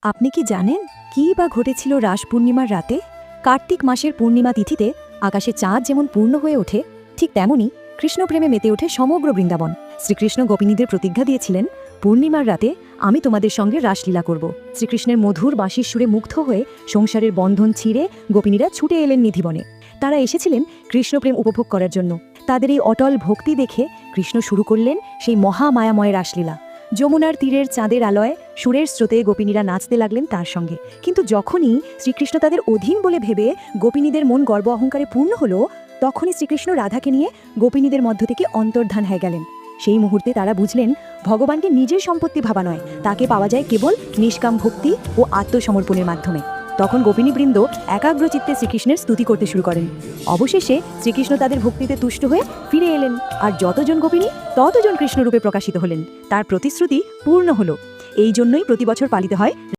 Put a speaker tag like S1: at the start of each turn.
S1: আপনি কি জানেন কী বা ঘটেছিল রাস পূর্ণিমার রাতে? কার্তিক মাসের পূর্ণিমা তিথিতে আকাশে চাঁদ যেমন পূর্ণ হয়ে ওঠে, ঠিক তেমনই কৃষ্ণপ্রেমে মেতে ওঠে সমগ্র বৃন্দাবন। শ্রীকৃষ্ণ গোপিনীদের প্রতিজ্ঞা দিয়েছিলেন, পূর্ণিমার রাতে আমি তোমাদের সঙ্গে রাসলীলা করব। শ্রীকৃষ্ণের মধুর বাঁশির সুরে মুগ্ধ হয়ে সংসারের বন্ধন ছিঁড়ে গোপিনীরা ছুটে এলেন নিধিবনে। তারা এসেছিলেন কৃষ্ণপ্রেম উপভোগ করার জন্য। তাদের এই অটল ভক্তি দেখে কৃষ্ণ শুরু করলেন সেই মহামায়াময় রাসলীলা। যমুনার তীরের চাঁদের আলোয় সুরের স্রোতে গোপিনীরা নাচতে লাগলেন তার সঙ্গে। কিন্তু যখনই শ্রীকৃষ্ণ তাদের অধীন বলে ভেবে গোপিনীদের মন গর্ব অহংকারে পূর্ণ হলো, তখনই শ্রীকৃষ্ণ রাধাকে নিয়ে গোপিনীদের মধ্য থেকে অন্তর্ধান হয়ে গেলেন। সেই মুহূর্তে তারা বুঝলেন, ভগবানকে নিজের সম্পত্তি ভাবা নয়, তাকে পাওয়া যায় কেবল নিষ্কাম ভক্তি ও আত্মসমর্পণের মাধ্যমে। তখন গোপিনীবৃন্দ একাগ্র চিত্তে শ্রীকৃষ্ণের স্তুতি করতে শুরু করেন। অবশেষে শ্রীকৃষ্ণ তাদের ভক্তিতে তুষ্ট হয়ে ফিরে এলেন, আর যতজন গোপিনী ততজন কৃষ্ণরূপে প্রকাশিত হলেন। তার প্রতিশ্রুতি পূর্ণ হলো। এই জন্যই প্রতি বছর পালিত হয়